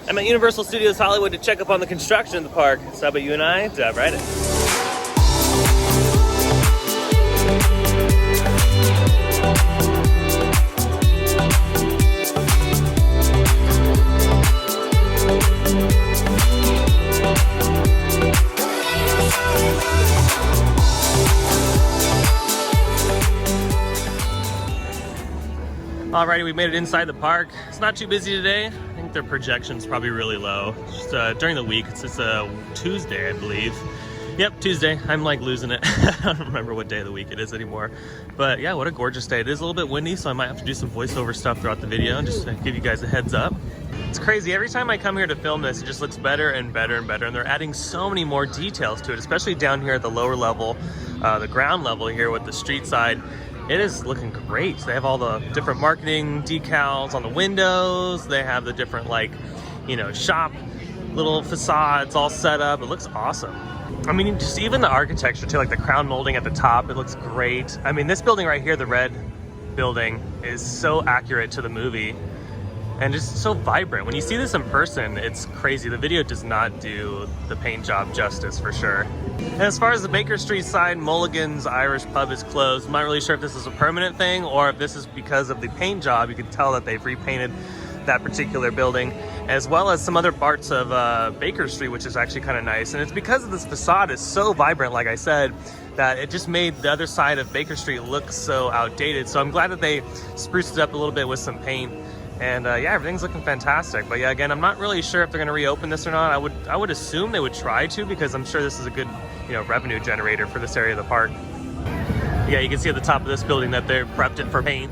I'm at Universal Studios Hollywood to check up on the construction of the park. So how about you and I dive right in? Alrighty, we made it inside the park. It's not too busy today. I think their projection's probably really low. Just during the week, it's just a Tuesday, I believe. Yep, Tuesday. I'm like losing it. I don't remember what day of the week it is anymore. But yeah, what a gorgeous day. It is a little bit windy, so I might have to do some voiceover stuff throughout the video and just give you guys a heads up. It's crazy. Every time I come here to film this, it just looks better and better and better. And they're adding so many more details to it, especially down here at the lower level, the ground level here with the street side. It is looking great. They have all the different marketing decals on the windows. They have the different, like, you know, shop little facades all set up. It looks awesome. I mean, just even the architecture too, like the crown molding at the top, it looks great. I mean, this building right here, the red building, is so accurate to the movie and just so vibrant. When you see this in person, it's crazy. The video does not do the paint job justice for sure. And as far as the Baker Street side, Mulligan's Irish Pub is closed. I'm not really sure if this is a permanent thing or if this is because of the paint job. You can tell that they've repainted that particular building, as well as some other parts of Baker Street, which is actually kind of nice. And it's because of this facade is so vibrant, like I said, that it just made the other side of Baker Street look so outdated. So I'm glad that they spruced it up a little bit with some paint. And yeah, everything's looking fantastic. But yeah, again, I'm not really sure if they're going to reopen this or not. I would assume they would try to, because I'm sure this is a good, you know, revenue generator for this area of the park. Yeah, you can see at the top of this building that they're prepped it for paint.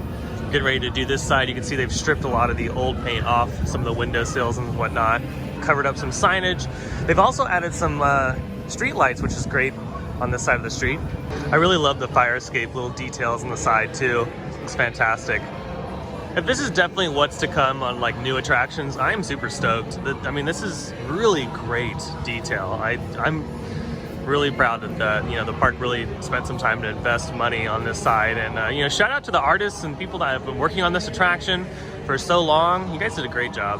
Getting ready to do this side. You can see they've stripped a lot of the old paint off some of the window sills and whatnot, covered up some signage. They've also added some street lights, which is great on this side of the street. I really love the fire escape little details on the side too. It's fantastic. If this is definitely what's to come on like new attractions, I am super stoked. I mean, this is really great detail. I'm really proud that you know, the park really spent some time to invest money on this side. And you know, shout out to the artists and people that have been working on this attraction for so long. You guys did a great job.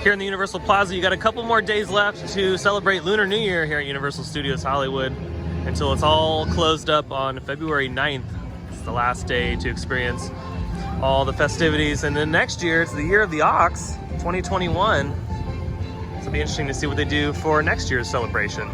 Here in the Universal Plaza, you got a couple more days left to celebrate Lunar New Year here at Universal Studios Hollywood until it's all closed up on February 9th. It's the last day to experience all the festivities, and then next year it's the year of the ox, 2021. So it'll be interesting to see what they do for next year's celebration.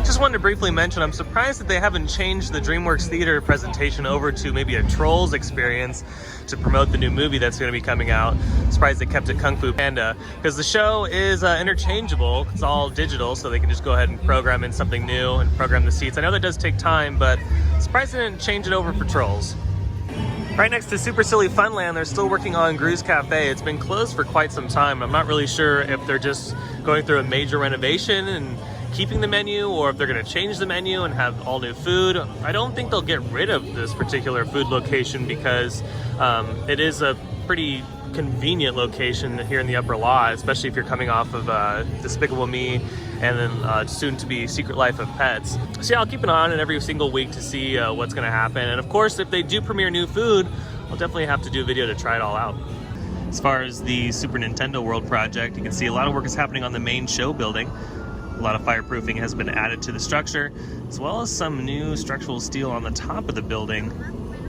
Just wanted to briefly mention, I'm surprised that they haven't changed the DreamWorks Theater presentation over to maybe a Trolls experience to promote the new movie that's going to be coming out. I'm surprised they kept it Kung Fu Panda, because the show is interchangeable. It's all digital, so they can just go ahead and program in something new and program the seats. I know that does take time, but I'm surprised they didn't change it over for Trolls. Right next to Super Silly Funland, they're still working on Gru's Cafe. It's been closed for quite some time. I'm not really sure if they're just going through a major renovation and keeping the menu, or if they're going to change the menu and have all new food. I don't think they'll get rid of this particular food location, because it is a pretty convenient location here in the Upper Lot, especially if you're coming off of Despicable Me and then soon to be Secret Life of Pets. So yeah, I'll keep an eye on it every single week to see what's going to happen. And of course, if they do premiere new food, I'll definitely have to do a video to try it all out. As far as the Super Nintendo World project, you can see a lot of work is happening on the main show building. A lot of fireproofing has been added to the structure, as well as some new structural steel on the top of the building.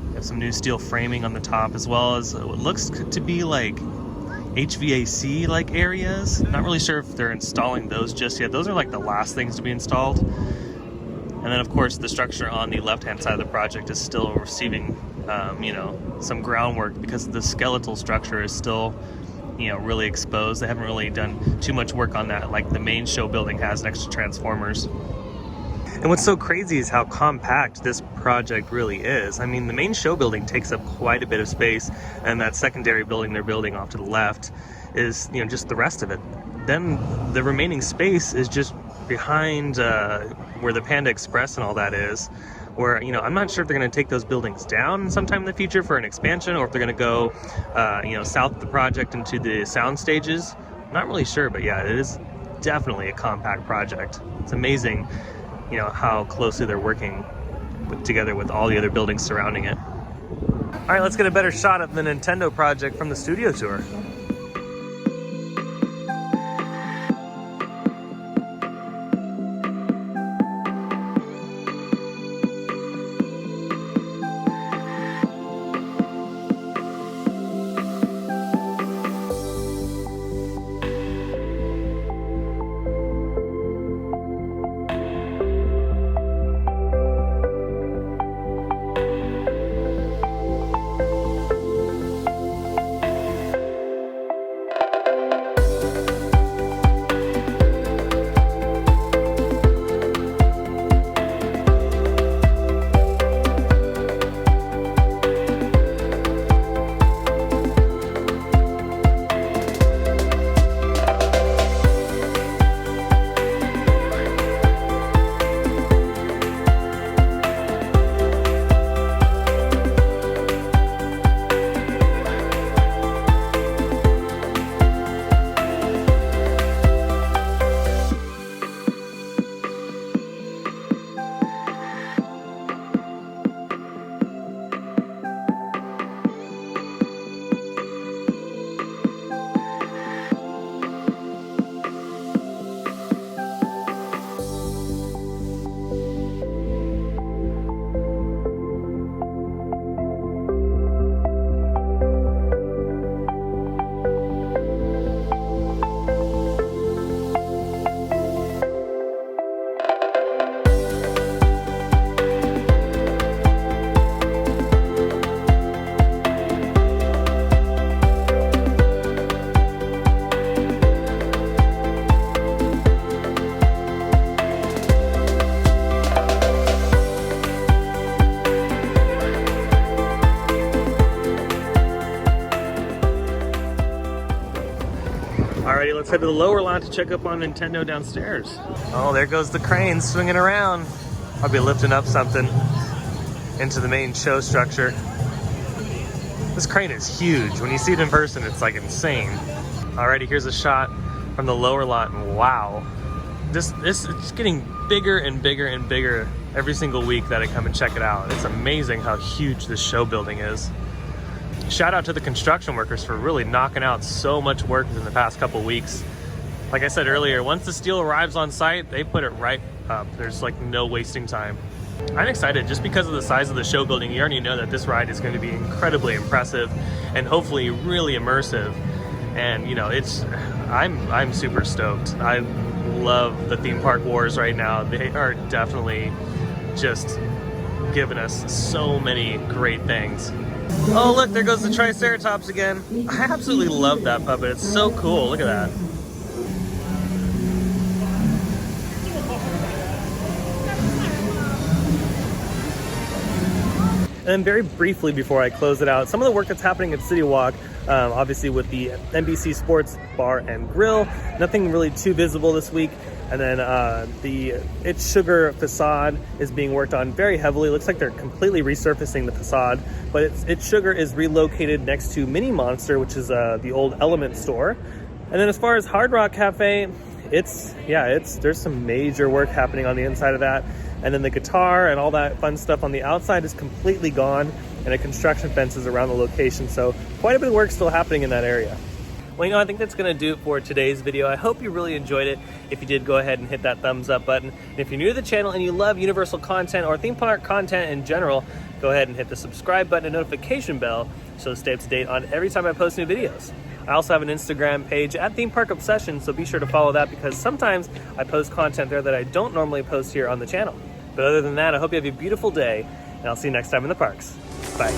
We have some new steel framing on the top, as well as what looks to be like HVAC like areas. Not really sure if they're installing those just yet. Those are like the last things to be installed. And then of course the structure on the left hand side of the project is still receiving you know, some groundwork, because the skeletal structure is still, you know, really exposed. They haven't really done too much work on that like the main show building has next to Transformers. And what's so crazy is how compact this project really is. I mean, the main show building takes up quite a bit of space, and that secondary building they're building off to the left is, you know, just the rest of it. Then the remaining space is just behind where the Panda Express and all that is, where, you know, I'm not sure if they're going to take those buildings down sometime in the future for an expansion, or if they're going to go, you know, south of the project into the sound stages. I'm not really sure, but yeah, it is definitely a compact project. It's amazing, you know, how closely they're working together with all the other buildings surrounding it. All right, let's get a better shot of the Nintendo project from the studio tour. head to the lower lot to check up on Nintendo downstairs. Oh, there goes the crane swinging around. I'll be lifting up something into the main show structure. This crane is huge. When you see it in person, it's like insane. Alrighty, here's a shot from the lower lot, and wow. It's getting bigger and bigger and bigger every single week that I come and check it out. It's amazing how huge this show building is. Shout out to the construction workers for really knocking out so much work in the past couple weeks. Like I said earlier, once the steel arrives on site, they put it right up. There's like no wasting time. I'm excited just because of the size of the show building. You already know that this ride is going to be incredibly impressive and hopefully really immersive. And you know, I'm super stoked. I love the theme park wars right now. They are definitely just giving us so many great things. Oh look, there goes the Triceratops again. I absolutely love that puppet. It's so cool. Look at that. And then very briefly before I close it out, some of the work that's happening at CityWalk, obviously with the NBC Sports Bar and Grill, nothing really too visible this week. And then the It's Sugar facade is being worked on very heavily. It looks like they're completely resurfacing the facade, but It's Sugar is relocated next to Mini Monster, which is the old Element store. And then as far as Hard Rock Cafe, there's some major work happening on the inside of that. And then the guitar and all that fun stuff on the outside is completely gone, and a construction fence is around the location. So quite a bit of work still happening in that area. Well, you know, I think that's going to do it for today's video. I hope you really enjoyed it. If you did, go ahead and hit that thumbs up button. And if you're new to the channel and you love Universal content or theme park content in general, go ahead and hit the subscribe button and notification bell so to stay up to date on every time I post new videos. I also have an Instagram page at Theme Park Obsession, so be sure to follow that because sometimes I post content there that I don't normally post here on the channel. But other than that, I hope you have a beautiful day, and I'll see you next time in the parks. Bye.